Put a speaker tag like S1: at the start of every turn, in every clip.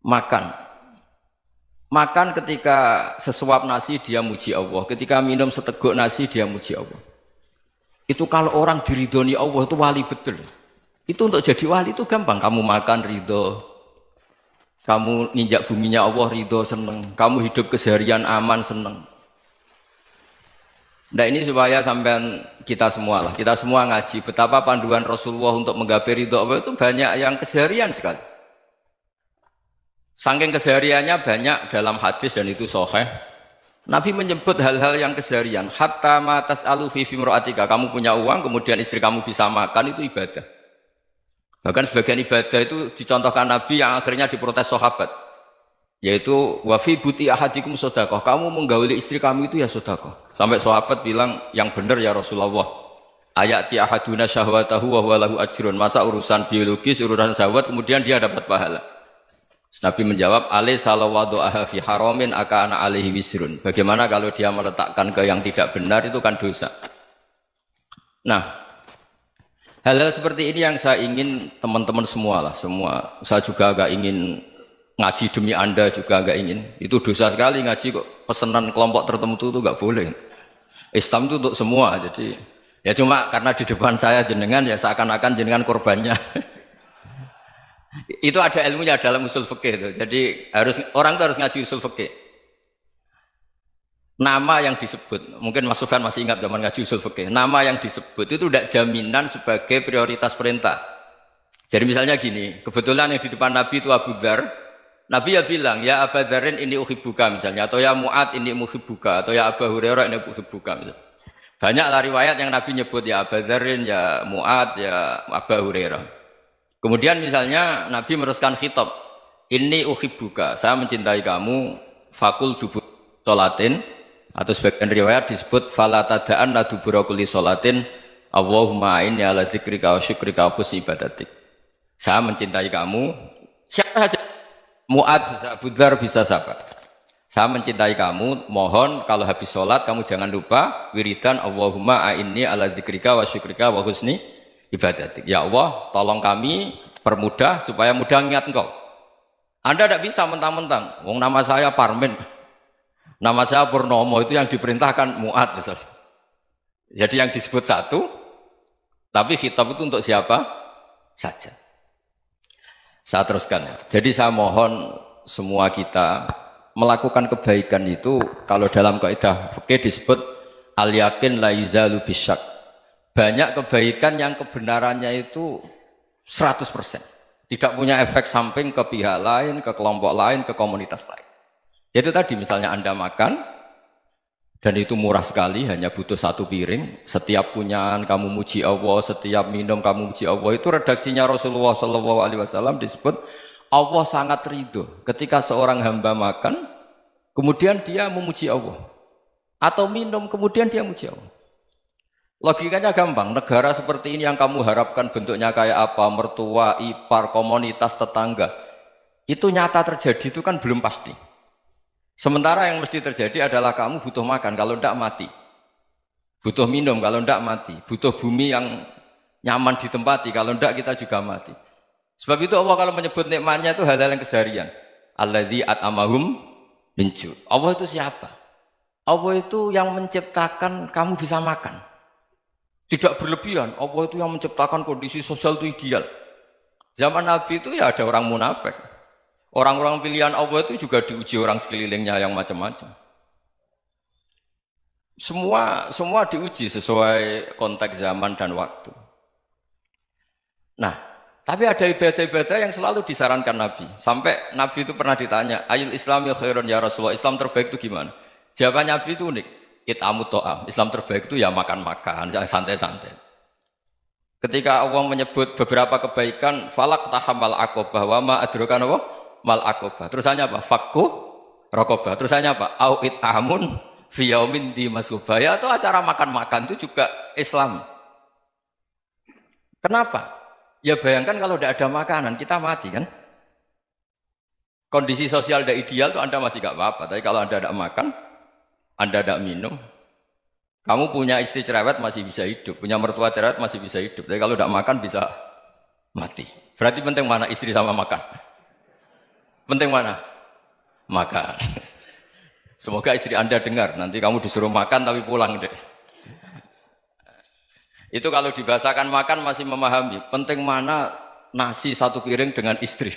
S1: Makan. Makan ketika sesuap nasi dia muji Allah. Ketika minum seteguk nasi dia muji Allah. Itu kalau orang diridhoni Allah itu wali betul. Itu untuk jadi wali itu gampang. Kamu makan ridho. Kamu nginjak buminya Allah ridho seneng. Kamu hidup keseharian aman seneng. Nah ini supaya sampean kita semua lah. Kita semua ngaji betapa panduan Rasulullah untuk menggapai ridho Allah itu banyak yang keseharian sekali. Saking kesehariannya banyak dalam hadis dan itu sahih. Nabi menyebut hal-hal yang keseharian. Hatta ma tas'alu fi fimra'atika. Kamu punya uang, kemudian istri kamu bisa makan, itu ibadah. Bahkan sebagian ibadah itu dicontohkan Nabi yang akhirnya diprotes sahabat. Yaitu wa fi buti ahadikum sedekah. Kamu menggauli istri kamu itu ya sedekah. Sampai sahabat bilang yang benar ya Rasulullah. Ayati ahaduna syahwatahu wa huwa lahu ajrun. Masa urusan biologis, urusan syahwat kemudian dia dapat pahala. Nabi menjawab, alaysa lawadu'aha fi haramin akana alaihi wisrun. Bagaimana kalau dia meletakkan ke yang tidak benar itu kan dosa. Nah, hal-hal seperti ini yang saya ingin teman-teman semua lah, semua. Saya juga agak ingin ngaji demi Anda juga agak ingin. Itu dosa sekali ngaji kok pesanan kelompok tertentu itu enggak boleh. Islam itu untuk semua. Jadi ya cuma karena di depan saya jenengan ya seakan-akan jenengan korbannya. Itu ada ilmunya dalam usul fikih itu. Jadi orang itu harus ngaji usul fikih. Nama yang disebut, mungkin Mas Sufyan masih ingat zaman ngaji usul fikih. Nama yang disebut itu tidak jaminan sebagai prioritas perintah. Jadi misalnya gini, kebetulan yang di depan Nabi itu Abu Dzar. Nabi ya bilang, ya Abu Dzarin ini uhibbuka misalnya, atau ya Mu'ad ini uhibbuka, atau ya Abu Hurairah ini uhibbuka misalnya. Banyaklah riwayat yang Nabi nyebut ya Abu Dzarin, ya Mu'ad, ya Abu Hurairah. Kemudian misalnya Nabi meneruskan khitab, ini uhibbuka, saya mencintai kamu, fakul dubur sholatin, atau sebagian riwayat disebut fala tada'an la dubura kulli sholatin, Allahumma inni ala dzikrika wa syukrika wa husni ibadatik. Saya mencintai kamu, siapa saja, Mu'ad bisa, Abu Dzar bisa siapa. Saya mencintai kamu, mohon kalau habis sholat kamu jangan lupa wiridan Allahumma inni ala dzikrika wa syukrika wa husni ibadatik. Ya Allah, tolong kami permudah supaya mudah ingat engkau. Anda tidak bisa mentang-mentang, wong nama saya Parmin, nama saya Purnomo, itu yang diperintahkan Mu'ad misalnya. Jadi yang disebut satu, tapi khitab itu untuk siapa saja. Saya teruskan. Jadi saya mohon semua kita melakukan kebaikan itu, kalau dalam kaidah fikih disebut al-yakin la yuzalu bisyak. Banyak kebaikan yang kebenarannya itu 100%. Tidak punya efek samping ke pihak lain, ke kelompok lain, ke komunitas lain. Itu tadi misalnya Anda makan, dan itu murah sekali, hanya butuh satu piring. Setiap punyaan kamu muji Allah, setiap minum kamu muji Allah. Itu redaksinya Rasulullah SAW disebut, Allah sangat ridho ketika seorang hamba makan, kemudian dia memuji Allah. Atau minum, kemudian dia muji Allah. Logikanya gampang, negara seperti ini yang kamu harapkan bentuknya kayak apa, mertua, ipar, komunitas, tetangga, itu nyata terjadi itu kan belum pasti. Sementara yang mesti terjadi adalah kamu butuh makan, kalau tidak mati. Butuh minum, kalau tidak mati. Butuh bumi yang nyaman ditempati, kalau tidak kita juga mati. Sebab itu Allah kalau menyebut nikmatnya itu hal-hal yang keseharian. Alladzi at'amahum min ju'. Allah itu siapa? Allah itu yang menciptakan kamu bisa makan. Tidak berlebihan, Allah itu yang menciptakan kondisi sosial itu ideal. Zaman Nabi itu ya ada orang munafik. Orang-orang pilihan Allah itu juga diuji orang sekelilingnya yang macam-macam. Semua diuji sesuai konteks zaman dan waktu. Nah, tapi ada ibadah-ibadah yang selalu disarankan Nabi. Sampai Nabi itu pernah ditanya, ayul islami khairun ya Rasulullah, Islam terbaik itu gimana? Jawaban Nabi itu unik. It'amut to'am, Islam terbaik itu ya makan-makan, santai-santai. Ketika Allah menyebut beberapa kebaikan, falak tahamal aqobah, wa ma adrokan apa? Mal aqobah. Terusannya apa? Fakku rokobah. Terusannya apa? Au it'amun fiyaumin di masubah. Ya itu acara makan-makan itu juga Islam. Kenapa? Ya bayangkan kalau tidak ada makanan, kita mati kan? Kondisi sosial tidak ideal itu Anda masih gak apa-apa, tapi kalau Anda tidak makan, Anda tidak minum, kamu punya istri cerewet masih bisa hidup, punya mertua cerewet masih bisa hidup, tapi kalau tidak makan bisa mati. Berarti penting mana istri sama makan? Penting mana? Makan. Semoga istri Anda dengar, nanti kamu disuruh makan tapi pulang deh. Itu kalau dibahasakan makan masih memahami. Penting mana nasi satu piring dengan istri.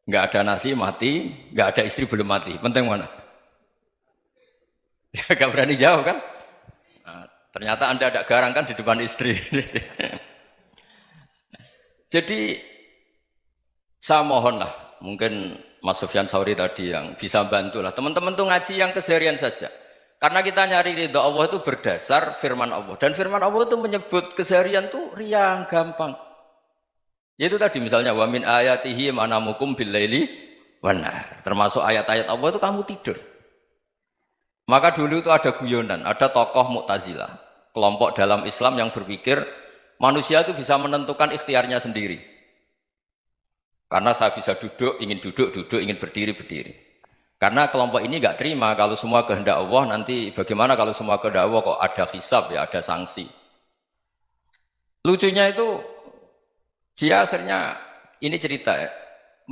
S1: Nggak ada nasi mati, nggak ada istri belum mati. Penting mana? Gak berani jawab kan? Nah, ternyata Anda ada garang kan di depan istri. Jadi saya mohonlah, mungkin Mas Sufyan Sauri tadi yang bisa bantulah. Teman-teman tuh ngaji yang keseharian saja. Karena kita nyari ridha Allah itu berdasar firman Allah. Dan firman Allah itu menyebut keseharian tuh riang, gampang. Yaitu tadi misalnya wa min ayatihi manamukum billaili wan nahar. Termasuk ayat-ayat Allah itu kamu tidur. Maka dulu itu ada guyonan, ada tokoh Mu'tazilah, kelompok dalam Islam yang berpikir manusia itu bisa menentukan ikhtiarnya sendiri. Karena saya bisa duduk, ingin berdiri, berdiri. Karena kelompok ini nggak terima kalau semua kehendak Allah, nanti bagaimana kalau semua kehendak Allah kok ada hisab ya, ada sanksi. Lucunya itu dia akhirnya, ini cerita ya,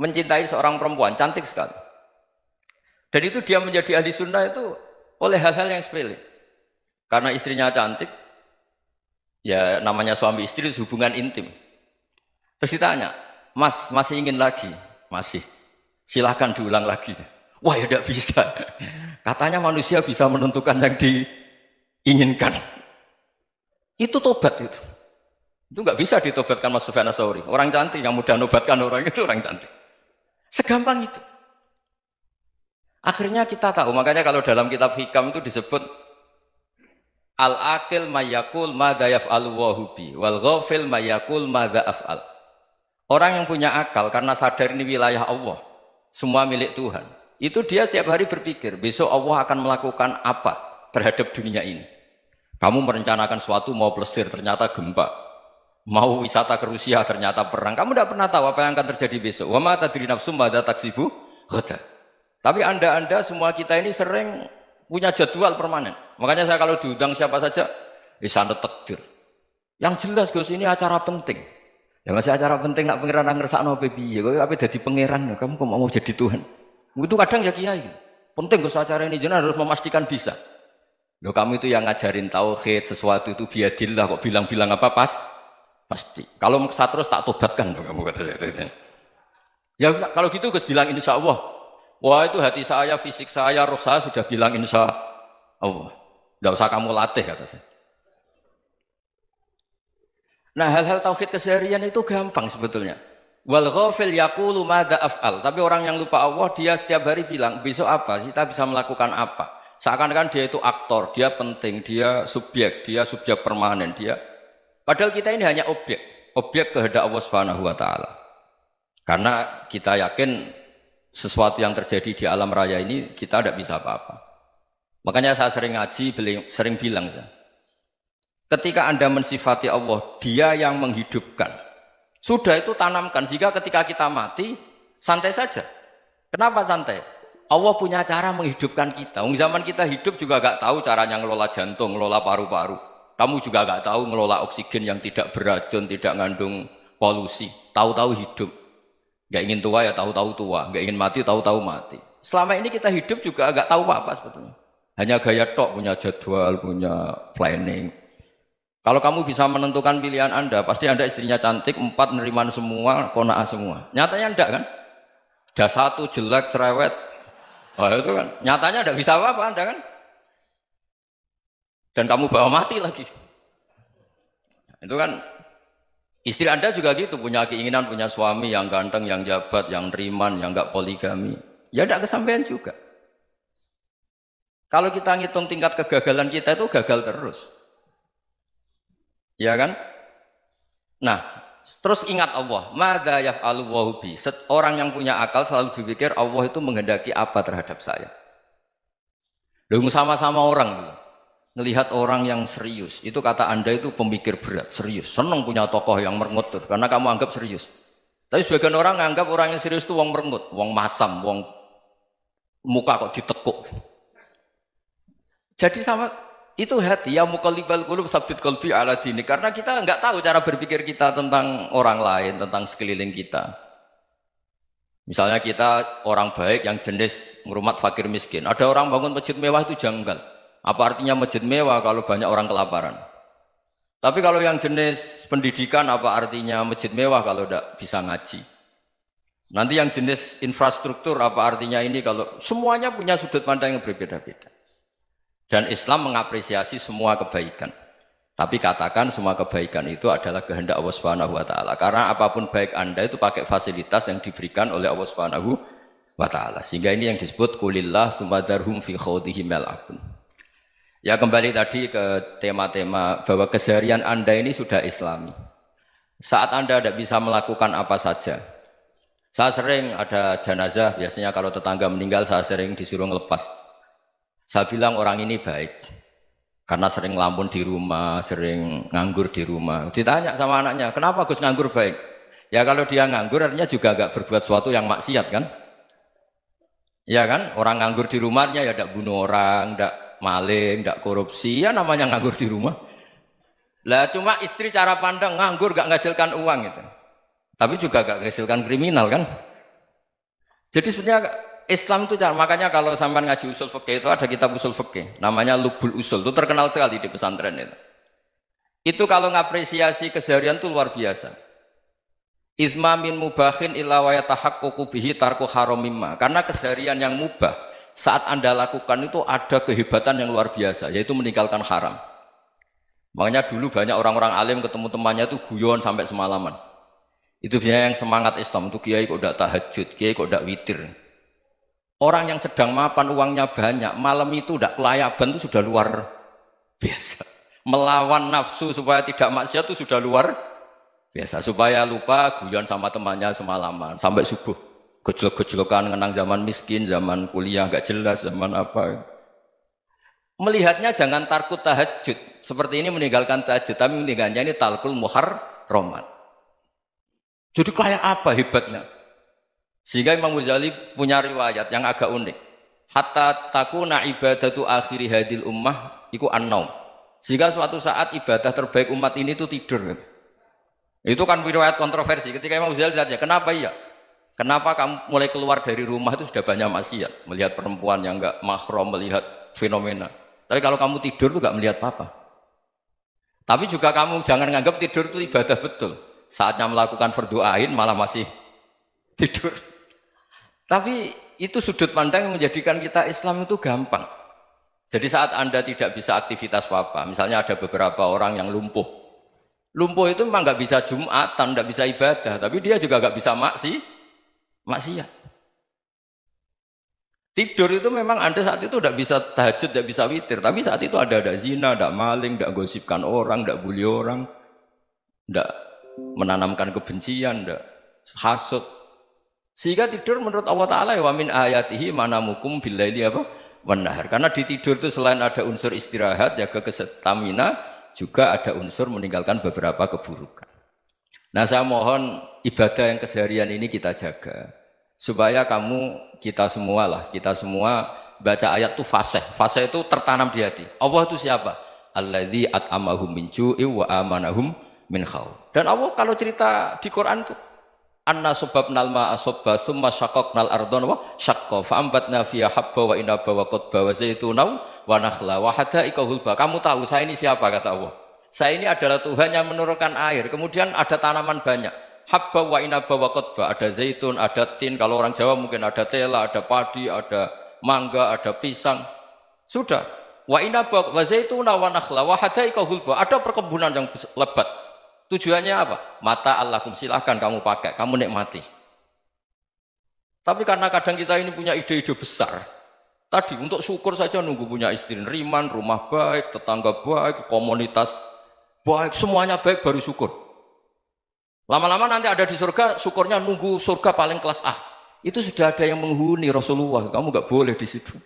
S1: mencintai seorang perempuan, cantik sekali. Dan itu dia menjadi ahli sunnah itu oleh hal-hal yang sepele. Karena istrinya cantik, ya namanya suami istri itu hubungan intim. Terus ditanya, Mas, masih ingin lagi? Masih. Silahkan diulang lagi. Wah ya tidak bisa. Katanya manusia bisa menentukan yang diinginkan. Itu tobat itu. Itu nggak bisa ditobatkan Mas Sufyan Ats-Tsauri. Orang cantik yang mudah nobatkan orang itu orang cantik. Segampang itu. Akhirnya kita tahu, makanya kalau dalam kitab Hikam itu disebut al-aqil mayyakul madza yaf'alu wa hubi wal ghafil mayyakul madza af'al. Orang yang punya akal karena sadar ini wilayah Allah, semua milik Tuhan. Itu dia tiap hari berpikir, besok Allah akan melakukan apa terhadap dunia ini. Kamu merencanakan sesuatu mau plesir, ternyata gempa. Mau wisata ke Rusia, ternyata perang. Kamu tidak pernah tahu apa yang akan terjadi besok. Wa ma tadri nafsum madza taksibu ghadan. Tapi anda semua kita ini sering punya jadwal permanen. Makanya saya kalau diundang siapa saja, sana takdir. Yang jelas Gus ini acara penting. Ya masih acara penting nak pangeran ngersakno piye. Kok ape dadi pangeran, kamu kok mau jadi Tuhan. Itu kadang ya kiai. Penting Gus acara ini jenengan harus memastikan bisa. Loh kamu itu yang ngajarin tauhid, sesuatu itu biadillah kok bilang-bilang apa pasti. Kalau maksa terus tak tobatkan loh kamu kata saya. Ya kalau gitu Gus bilang insya Allah. Wah itu hati saya, fisik saya, roh saya sudah bilang insya Allah. Tidak usah kamu latih kata saya. Nah hal-hal tauhid keseharian itu gampang sebetulnya. Wal ghafil yaqulu madza af'al. Tapi orang yang lupa Allah dia setiap hari bilang besok apa? Kita bisa melakukan apa? Seakan-akan dia itu aktor, dia penting, dia subjek permanen, dia. Padahal kita ini hanya objek kehendak Allah Subhanahu wa taala. Karena kita yakin sesuatu yang terjadi di alam raya ini kita tidak bisa apa-apa. Makanya saya sering ngaji, sering bilang saya. Ketika Anda mensifati Allah, Dia yang menghidupkan. Sudah itu tanamkan sehingga ketika kita mati santai saja. Kenapa santai? Allah punya cara menghidupkan kita. Zaman kita hidup juga gak tahu caranya ngelola jantung, ngelola paru-paru. Kamu juga gak tahu ngelola oksigen yang tidak beracun, tidak ngandung polusi. Tahu-tahu hidup. Gak ingin tua ya tahu-tahu tua, gak ingin mati tahu-tahu mati. Selama ini kita hidup juga gak tahu apa sebetulnya. Hanya gaya tok, punya jadwal, punya planning. Kalau kamu bisa menentukan pilihan Anda, pasti Anda istrinya cantik, 4 neriman semua, qanaah semua. Nyatanya enggak kan? Sudah 1 jelek, cerewet. Wah itu kan, nyatanya enggak bisa apa-apa Anda kan? Dan kamu bawa mati lagi. Itu kan, istri Anda juga gitu, punya keinginan, punya suami yang ganteng, yang jabat, yang neriman, yang enggak poligami. Ya enggak kesampaian juga. Kalau kita ngitung tingkat kegagalan kita itu gagal terus. Ya kan? Nah, terus ingat Allah, madza yaf'alu wa bi. Orang yang punya akal selalu berpikir Allah itu menghendaki apa terhadap saya. Lalu sama-sama orang melihat orang yang serius, itu kata Anda itu pemikir berat, serius, senang punya tokoh yang merengut karena kamu anggap serius. Tapi sebagian orang menganggap orang yang serius itu wong merengut, wong masam, wong muka kok ditekuk. Jadi sama itu hati ya muqallibal qulub tsabbit qalbi ala dini, karena kita enggak tahu cara berpikir kita tentang orang lain, tentang sekeliling kita. Misalnya kita orang baik yang jenis ngrumat fakir miskin. Ada orang bangun masjid mewah itu janggal. Apa artinya masjid mewah kalau banyak orang kelaparan? Tapi kalau yang jenis pendidikan apa artinya masjid mewah kalau tidak bisa ngaji? Nanti yang jenis infrastruktur apa artinya ini kalau semuanya punya sudut pandang yang berbeda-beda. Dan Islam mengapresiasi semua kebaikan. Tapi katakan semua kebaikan itu adalah kehendak Allah Subhanahu wa taala. Karena apapun baik Anda itu pakai fasilitas yang diberikan oleh Allah Subhanahu wa taala. Sehingga ini yang disebut kulillah sumadarhum fi khawdihim yal'abun. Ya kembali tadi ke tema-tema bahwa keseharian Anda ini sudah Islami. Saat Anda tidak bisa melakukan apa saja. Saya sering ada jenazah, biasanya kalau tetangga meninggal saya sering disuruh ngelepas. Saya bilang orang ini baik. Karena sering ngelamun di rumah, sering nganggur di rumah. Ditanya sama anaknya, kenapa Gus nganggur baik? Ya kalau dia nganggur artinya juga agak berbuat sesuatu yang maksiat kan? Ya kan? Orang nganggur di rumahnya ya tidak bunuh orang, tidak maling, tidak korupsi, ya namanya nganggur di rumah. Lah cuma istri cara pandang nganggur gak menghasilkan uang itu. Tapi juga gak menghasilkan kriminal kan? Jadi sebenarnya Islam itu makanya kalau sampai ngaji usul fikih itu ada kitab usul fikih namanya Lubul Usul, itu terkenal sekali di pesantren itu. Itu kalau ngapresiasi keseharian itu luar biasa. Izma min mubahin illa wa yatahaqqaqu bihi tarku haramimma. Karena keseharian yang mubah saat Anda lakukan itu ada kehebatan yang luar biasa, yaitu meninggalkan haram. Makanya dulu banyak orang-orang alim ketemu temannya itu guyon sampai semalaman. Itu biasanya yang semangat Islam itu kiai kok tidak tahajud, kiai kok tidak witir. Orang yang sedang mapan uangnya banyak, malam itu tidak kelayaban itu sudah luar biasa. Melawan nafsu supaya tidak maksiat itu sudah luar biasa. Supaya lupa guyon sama temannya semalaman sampai subuh. Gejlok-gejlokan ngenang zaman miskin, zaman kuliah nggak jelas, zaman apa. Melihatnya jangan takut tahajud. Seperti ini meninggalkan tahajud, tapi meninggalkannya ini talkul muharramat. Jadi kayak apa hebatnya? Sehingga Imam Ghazali punya riwayat yang agak unik. Hatta takuna ibadatu akhiri hadil ummah iku an-naum. Sehingga suatu saat ibadah terbaik umat ini itu tidur. Itu kan riwayat kontroversi. Ketika Imam Ghazali tanya, kenapa iya? Kenapa kamu mulai keluar dari rumah itu sudah banyak maksiat? Melihat perempuan yang enggak mahram, melihat fenomena. Tapi kalau kamu tidur itu enggak melihat apa-apa. Tapi juga kamu jangan nganggap tidur itu ibadah betul. Saatnya melakukan fardhu ain malah masih tidur. Tapi itu sudut pandang yang menjadikan kita Islam itu gampang. Jadi saat Anda tidak bisa aktivitas apa-apa, misalnya ada beberapa orang yang lumpuh. Lumpuh itu memang nggak bisa Jumatan, nggak bisa ibadah, tapi dia juga nggak bisa maksiat. Tidur itu memang Anda saat itu tidak bisa tahajud, tidak bisa witir, tapi saat itu ada zina, ada maling, tidak gosipkan orang, tidak bully orang, tidak menanamkan kebencian, tidak hasud. Sehingga tidur menurut Allah Ta'ala ya wa min ayatihi manamukum billaili apa? Wan-nahar. Karena di tidur itu selain ada unsur istirahat, jaga kestamina, juga ada unsur meninggalkan beberapa keburukan. Nah saya mohon ibadah yang keseharian ini kita jaga. Supaya kita semua baca ayat itu fasih. Fasih itu tertanam di hati. Allah itu siapa? Alladzi at'amahum min ju'i wa amanahum min khauf. Dan Allah kalau cerita di Quran itu anna sababnal ma'a sabba thumma syaqaqnal ardha wa syaqqa fa ambatna fiha habba wa inaba wa qadba wa zaituna wa nakhla wa hadaika hulba. Kamu tahu saya ini siapa kata Allah? Saya ini adalah Tuhan yang menurunkan air, kemudian ada tanaman banyak. Habba wa inaba wa qadba, ada zaitun, ada tin, kalau orang Jawa mungkin ada tela, ada padi, ada mangga, ada pisang. Sudah. Wa inaba wa zaituna wa nakhla wa hadaika hulba. Ada perkebunan yang lebat. Tujuannya apa? Mata Allahkum, silahkan kamu pakai, kamu nikmati. Tapi karena kadang kita ini punya ide-ide besar. Tadi untuk syukur saja nunggu punya istri riman, rumah baik, tetangga baik, komunitas baik, semuanya baik baru syukur. Lama-lama nanti ada di surga, syukurnya nunggu surga paling kelas A. Itu sudah ada yang menghuni Rasulullah, kamu nggak boleh di situ.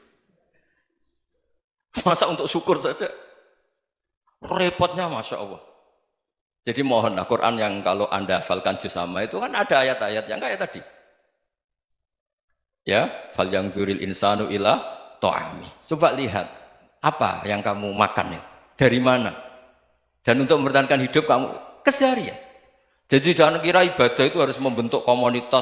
S1: Masa untuk syukur saja? Repotnya Masya Allah. Jadi mohonlah Quran yang kalau Anda hafalkan juz sama itu kan ada ayat-ayat yang kayak tadi. Ya, fal yang dzuril insanu ila ta'ami. Coba lihat apa yang kamu makan ya? Dari mana? Dan untuk mempertahankan hidup kamu keseharian. Jadi jangan kira ibadah itu harus membentuk komunitas